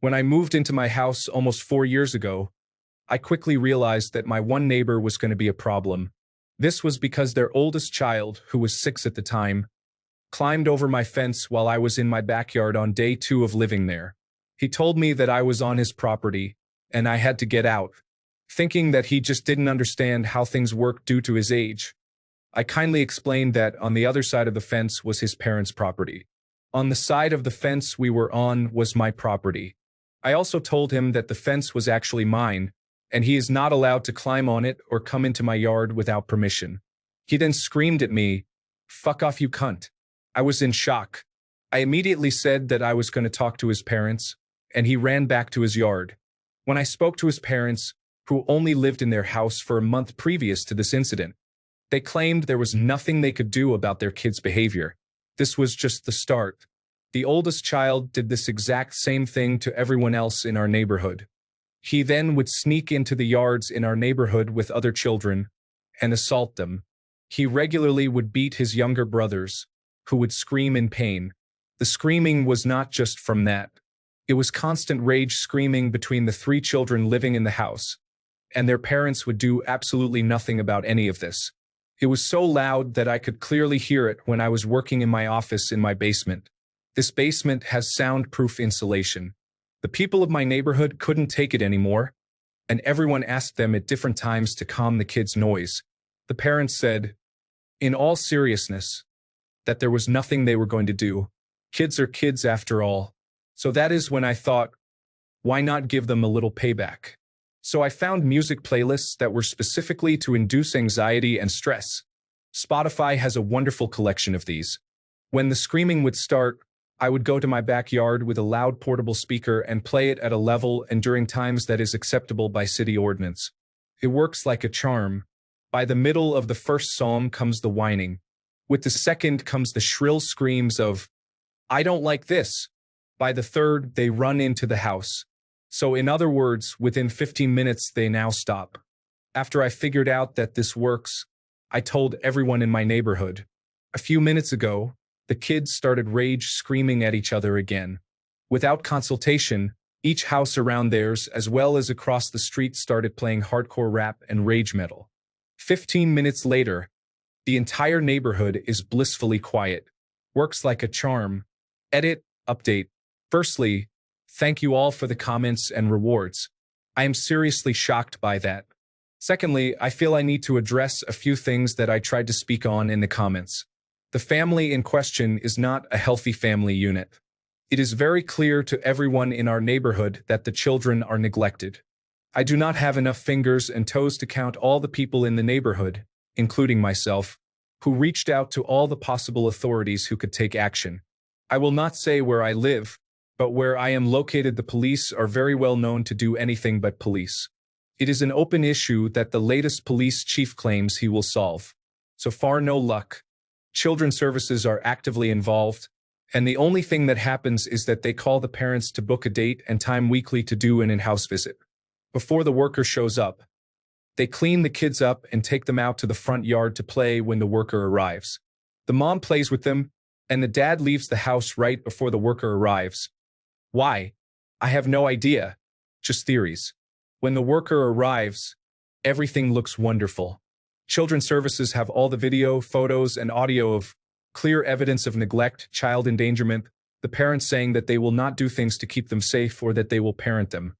When I moved into my house almost 4 years ago, I quickly realized that my one neighbor was going to be a problem. This was because their oldest child, who was 6 at the time, climbed over my fence while I was in my backyard on day 2 of living there. He told me that I was on his property, and I had to get out, thinking that he just didn't understand how things work due to his age. I kindly explained that on the other side of the fence was his parents' property. On the side of the fence we were on was my property. I also told him that the fence was actually mine, and he is not allowed to climb on it or come into my yard without permission. He then screamed at me, "Fuck off, you cunt." I was in shock. I immediately said that I was going to talk to his parents, and he ran back to his yard. When I spoke to his parents, who only lived in their house for a month previous to this incident, they claimed there was nothing they could do about their kid's behavior. This was just the start. The oldest child did this exact same thing to everyone else in our neighborhood. He then would sneak into the yards in our neighborhood with other children and assault them. He regularly would beat his younger brothers, who would scream in pain. The screaming was not just from that. It was constant rage screaming between the 3 children living in the house, and their parents would do absolutely nothing about any of this. It was so loud that I could clearly hear it when I was working in my office in my basement. This basement has soundproof insulation. The people of my neighborhood couldn't take it anymore, and everyone asked them at different times to calm the kids' noise. The parents said, in all seriousness, that there was nothing they were going to do. Kids are kids after all. So that is when I thought, why not give them a little payback? So I found music playlists that were specifically to induce anxiety and stress. Spotify has a wonderful collection of these. When the screaming would start, I would go to my backyard with a loud portable speaker and play it at a level and during times that is acceptable by city ordinance. It works like a charm. By the middle of the first psalm comes the whining. With the second comes the shrill screams of, "I don't like this." By the third, they run into the house. So in other words, within 15 minutes, they now stop. After I figured out that this works, I told everyone in my neighborhood. A few minutes ago, the kids started rage screaming at each other again. Without consultation, each house around theirs, as well as across the street, started playing hardcore rap and rage metal. 15 minutes later, the entire neighborhood is blissfully quiet. Works like a charm. Edit, update. Firstly, thank you all for the comments and rewards. I am seriously shocked by that. Secondly, I feel I need to address a few things that I tried to speak on in the comments. The family in question is not a healthy family unit. It is very clear to everyone in our neighborhood that the children are neglected. I do not have enough fingers and toes to count all the people in the neighborhood, including myself, who reached out to all the possible authorities who could take action. I will not say where I live, but where I am located, the police are very well known to do anything but police. It is an open issue that the latest police chief claims he will solve. So far, no luck. Children's services are actively involved, and the only thing that happens is that they call the parents to book a date and time weekly to do an in-house visit. Before the worker shows up, they clean the kids up and take them out to the front yard to play when the worker arrives. The mom plays with them, and the dad leaves the house right before the worker arrives. Why? I have no idea. Just theories. When the worker arrives, everything looks wonderful. Children's services have all the video, photos, and audio of clear evidence of neglect, child endangerment, the parents saying that they will not do things to keep them safe or that they will parent them.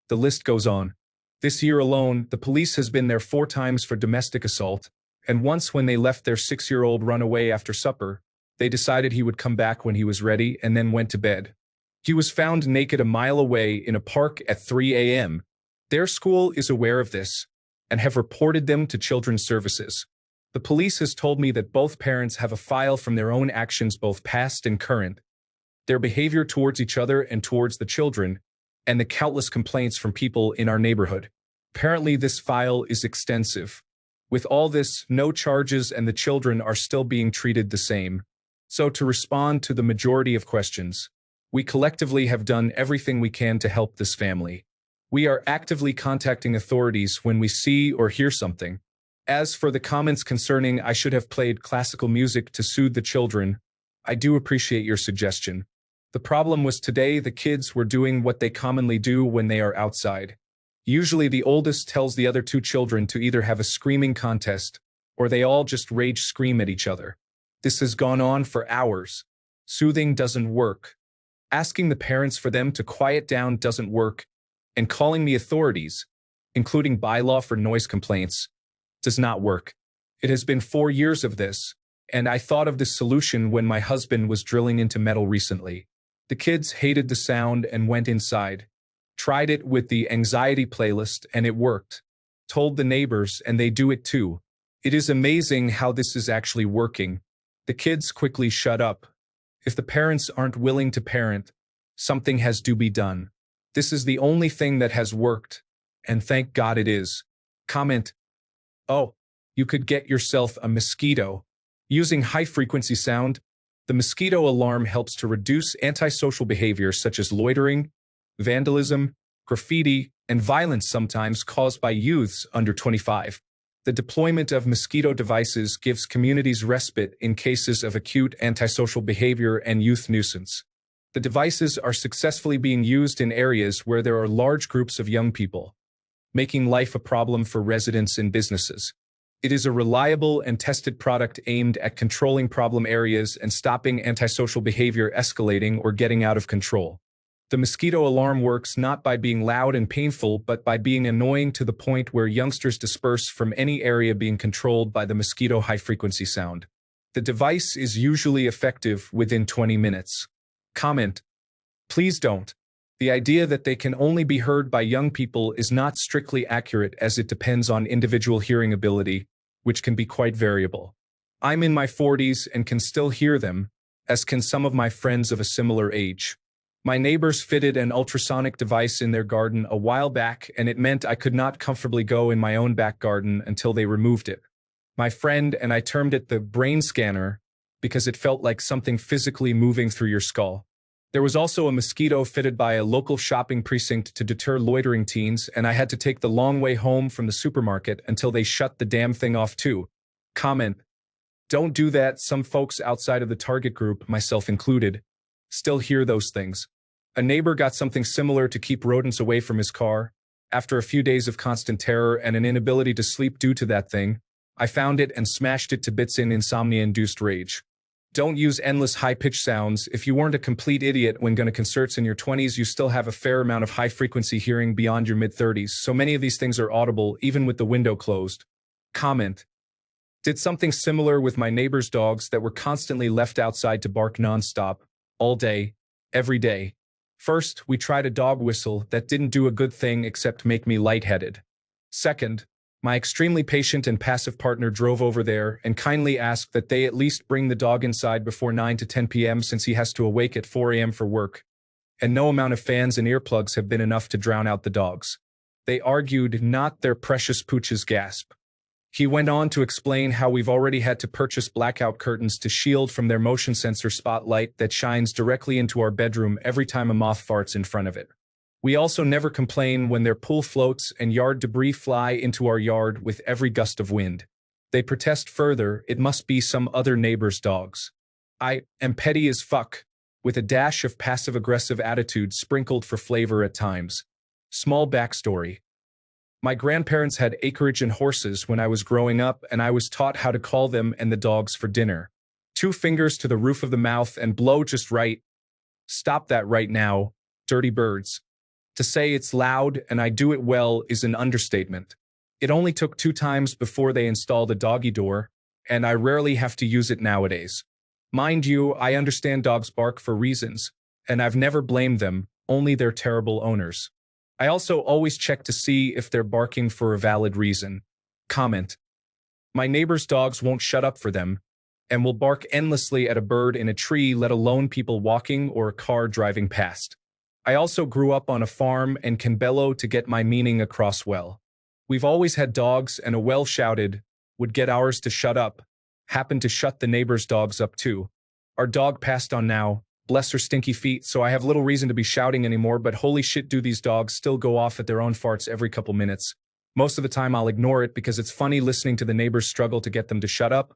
The list goes on. This year alone, the police has been there 4 times for domestic assault, and once when they left their 6-year-old run away after supper, they decided he would come back when he was ready and then went to bed. He was found naked a mile away in a park at 3 a.m. Their school is aware of this and have reported them to Children's Services. The police has told me that both parents have a file from their own actions, both past and current, their behavior towards each other and towards the children, and the countless complaints from people in our neighborhood. Apparently, this file is extensive. With all this, no charges and the children are still being treated the same. So to respond to the majority of questions, we collectively have done everything we can to help this family. We are actively contacting authorities when we see or hear something. As for the comments concerning I should have played classical music to soothe the children, I do appreciate your suggestion. The problem was today the kids were doing what they commonly do when they are outside. Usually the oldest tells the other two children to either have a screaming contest, or they all just rage scream at each other. This has gone on for hours. Soothing doesn't work. Asking the parents for them to quiet down doesn't work, and calling the authorities, including bylaw for noise complaints, does not work. It has been 4 years of this, and I thought of this solution when my husband was drilling into metal recently. The kids hated the sound and went inside. Tried it with the anxiety playlist and it worked. Told the neighbors and they do it too. It is amazing how this is actually working. The kids quickly shut up. If the parents aren't willing to parent, something has to be done. This is the only thing that has worked, and thank God it is. Comment. Oh, you could get yourself a mosquito. Using high-frequency sound, the mosquito alarm helps to reduce antisocial behavior such as loitering, vandalism, graffiti, and violence sometimes caused by youths under 25. The deployment of mosquito devices gives communities respite in cases of acute antisocial behavior and youth nuisance. The devices are successfully being used in areas where there are large groups of young people, making life a problem for residents and businesses. It is a reliable and tested product aimed at controlling problem areas and stopping antisocial behavior escalating or getting out of control. The mosquito alarm works not by being loud and painful, but by being annoying to the point where youngsters disperse from any area being controlled by the mosquito high-frequency sound. The device is usually effective within 20 minutes. Comment. Please don't. The idea that they can only be heard by young people is not strictly accurate as it depends on individual hearing ability, which can be quite variable. I'm in my 40s and can still hear them, as can some of my friends of a similar age. My neighbors fitted an ultrasonic device in their garden a while back, and it meant I could not comfortably go in my own back garden until they removed it. My friend and I termed it the brain scanner because it felt like something physically moving through your skull. There was also a mosquito fitted by a local shopping precinct to deter loitering teens, and I had to take the long way home from the supermarket until they shut the damn thing off too. Comment. Don't do that. Some folks outside of the target group, myself included, still hear those things. A neighbor got something similar to keep rodents away from his car. After a few days of constant terror and an inability to sleep due to that thing, I found it and smashed it to bits in insomnia-induced rage. Don't use endless high-pitched sounds. If you weren't a complete idiot when going to concerts in your 20s, you still have a fair amount of high-frequency hearing beyond your mid-30s, so many of these things are audible even with the window closed. Comment. Did something similar with my neighbor's dogs that were constantly left outside to bark nonstop, all day, every day. First, we tried a dog whistle that didn't do a good thing except make me lightheaded. Second, my extremely patient and passive partner drove over there and kindly asked that they at least bring the dog inside before 9 to 10 p.m. since he has to awake at 4 a.m. for work. And no amount of fans and earplugs have been enough to drown out the dogs. They argued not their precious pooch's gasp. He went on to explain how we've already had to purchase blackout curtains to shield from their motion sensor spotlight that shines directly into our bedroom every time a moth farts in front of it. We also never complain when their pool floats and yard debris fly into our yard with every gust of wind. They protest further, it must be some other neighbor's dogs. I am petty as fuck, with a dash of passive-aggressive attitude sprinkled for flavor at times. Small backstory. My grandparents had acreage and horses when I was growing up, and I was taught how to call them and the dogs for dinner. 2 fingers to the roof of the mouth and blow just right. Stop that right now, dirty birds. To say it's loud and I do it well is an understatement. It only took 2 times before they installed a doggy door, and I rarely have to use it nowadays. Mind you, I understand dogs bark for reasons, and I've never blamed them, only their terrible owners. I also always check to see if they're barking for a valid reason. Comment. My neighbor's dogs won't shut up for them, and will bark endlessly at a bird in a tree, let alone people walking or a car driving past. I also grew up on a farm and can bellow to get my meaning across well. We've always had dogs, and a well shouted, would get ours to shut up, happened to shut the neighbor's dogs up too. Our dog passed on now, bless her stinky feet, so I have little reason to be shouting anymore, but holy shit do these dogs still go off at their own farts every couple minutes. Most of the time I'll ignore it because it's funny listening to the neighbors struggle to get them to shut up,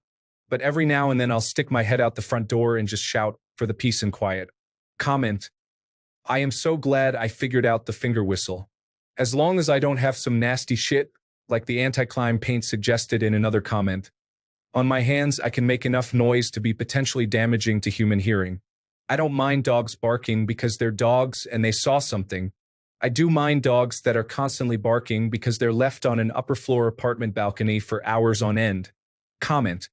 but every now and then I'll stick my head out the front door and just shout for the peace and quiet. Comment: I am so glad I figured out the finger whistle. As long as I don't have some nasty shit, like the anti-climb paint suggested in another comment, on my hands I can make enough noise to be potentially damaging to human hearing. I don't mind dogs barking because they're dogs and they saw something. I do mind dogs that are constantly barking because they're left on an upper floor apartment balcony for hours on end. Comment: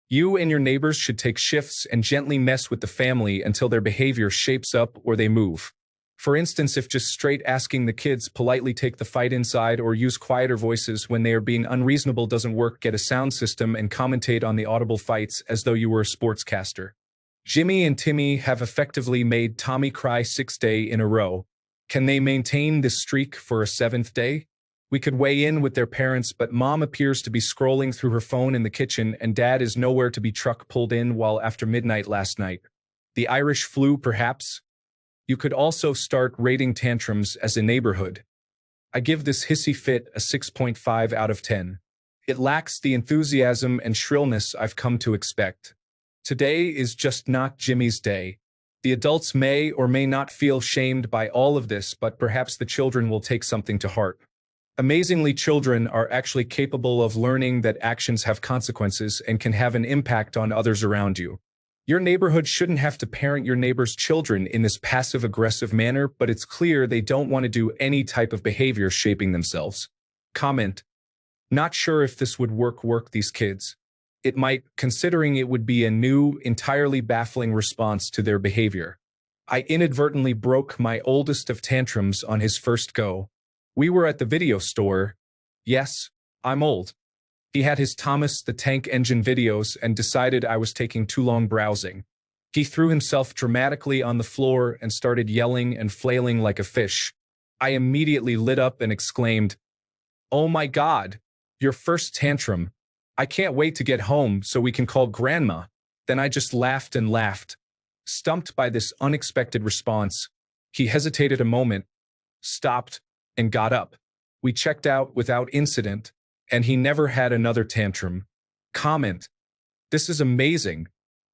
you and your neighbors should take shifts and gently mess with the family until their behavior shapes up or they move. For instance, if just straight asking the kids politely take the fight inside or use quieter voices when they are being unreasonable doesn't work, get a sound system and commentate on the audible fights as though you were a sportscaster. Jimmy and Timmy have effectively made Tommy cry 6 days in a row. Can they maintain this streak for a 7th day? We could weigh in with their parents, but mom appears to be scrolling through her phone in the kitchen and dad is nowhere to be pulled in while after midnight last night. The Irish flu, perhaps? You could also start rating tantrums as a neighborhood. I give this hissy fit a 6.5 out of 10. It lacks the enthusiasm and shrillness I've come to expect. Today is just not Jimmy's day. The adults may or may not feel shamed by all of this, but perhaps the children will take something to heart. Amazingly, children are actually capable of learning that actions have consequences and can have an impact on others around you. Your neighborhood shouldn't have to parent your neighbor's children in this passive-aggressive manner, but it's clear they don't want to do any type of behavior shaping themselves. Comment: not sure if this would work these kids. It might, considering it would be a new, entirely baffling response to their behavior. I inadvertently broke my oldest of tantrums on his first go. We were at the video store. Yes, I'm old. He had his Thomas the Tank Engine videos and decided I was taking too long browsing. He threw himself dramatically on the floor and started yelling and flailing like a fish. I immediately lit up and exclaimed, "Oh my God, your first tantrum. I can't wait to get home so we can call Grandma." Then I just laughed and laughed. Stumped by this unexpected response, he hesitated a moment, stopped, and got up. We checked out without incident, and he never had another tantrum. Comment: this is amazing.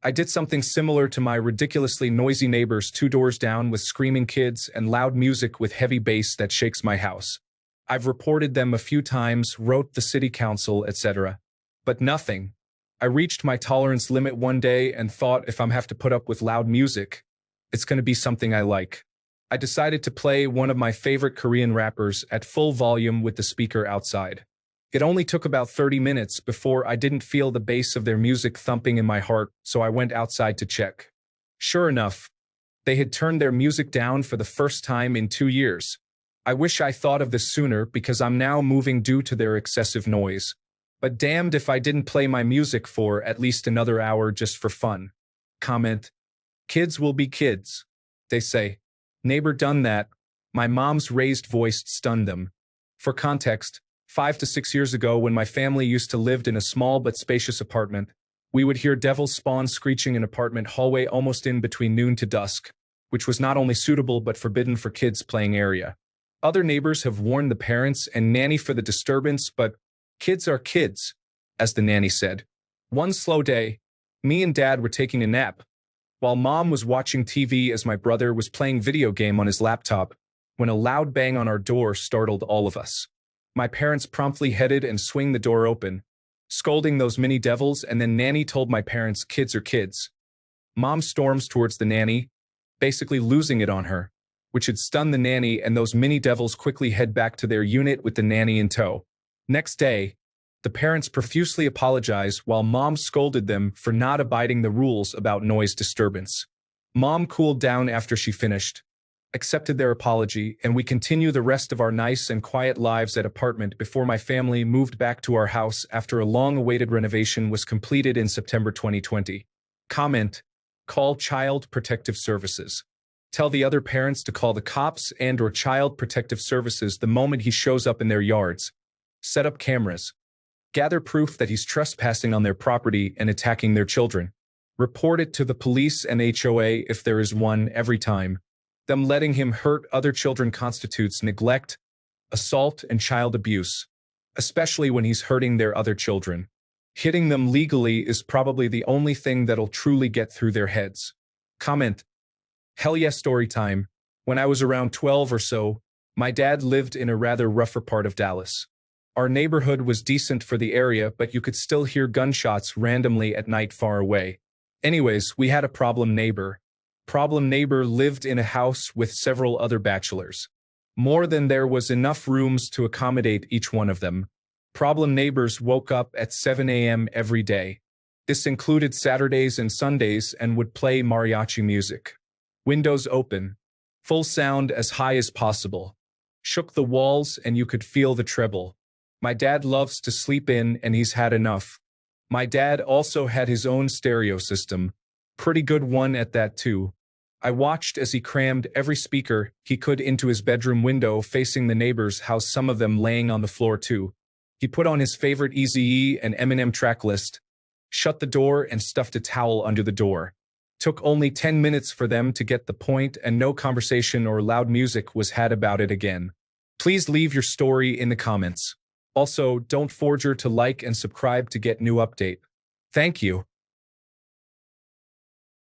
I did something similar to my ridiculously noisy neighbors 2 doors down with screaming kids and loud music with heavy bass that shakes my house. I've reported them a few times, wrote the city council, etc. But nothing. I reached my tolerance limit one day and thought if I'm have to put up with loud music, it's going to be something I like. I decided to play one of my favorite Korean rappers at full volume with the speaker outside. It only took about 30 minutes before I didn't feel the bass of their music thumping in my heart, so I went outside to check. Sure enough, they had turned their music down for the first time in 2 years. I wish I thought of this sooner because I'm now moving due to their excessive noise. But damned if I didn't play my music for at least another hour just for fun. Comment: kids will be kids. They say. Neighbor done that. My mom's raised voice stunned them. For context, 5 to 6 years ago when my family used to live in a small but spacious apartment, we would hear devil spawn screeching in apartment hallway almost in between noon to dusk, which was not only suitable but forbidden for kids playing area. Other neighbors have warned the parents and nanny for the disturbance, but kids are kids, as the nanny said. One slow day, me and dad were taking a nap, while mom was watching TV as my brother was playing video game on his laptop, when a loud bang on our door startled all of us. My parents promptly headed and swing the door open, scolding those mini devils, and then nanny told my parents kids are kids. Mom storms towards the nanny, basically losing it on her, which had stunned the nanny, and those mini devils quickly head back to their unit with the nanny in tow. Next day, the parents profusely apologized while mom scolded them for not abiding the rules about noise disturbance. Mom cooled down after she finished, accepted their apology, and we continue the rest of our nice and quiet lives at apartment before my family moved back to our house after a long-awaited renovation was completed in September 2020. Comment: call Child Protective Services. Tell the other parents to call the cops and/or Child Protective Services the moment he shows up in their yards. Set up cameras. Gather proof that he's trespassing on their property and attacking their children. Report it to the police and HOA if there is one every time. Them letting him hurt other children constitutes neglect, assault, and child abuse, especially when he's hurting their other children. Hitting them legally is probably the only thing that'll truly get through their heads. Comment: Hell yeah, story time. When I was around 12 or so, my dad lived in a rather rougher part of Dallas. Our neighborhood was decent for the area, but you could still hear gunshots randomly at night far away. Anyways, we had a problem neighbor. Problem neighbor lived in a house with several other bachelors. More than there was enough rooms to accommodate each one of them. Problem neighbors woke up at 7 a.m. every day. This included Saturdays and Sundays and would play mariachi music. Windows open. Full sound as high as possible. Shook the walls and you could feel the treble. My dad loves to sleep in and he's had enough. My dad also had his own stereo system. Pretty good one at that too. I watched as he crammed every speaker he could into his bedroom window facing the neighbor's house, some of them laying on the floor too. He put on his favorite Eazy-E and Eminem track list, shut the door and stuffed a towel under the door. Took only 10 minutes for them to get the point and no conversation or loud music was had about it again. Please leave your story in the comments. Also, don't forget to like and subscribe to get new update. Thank you.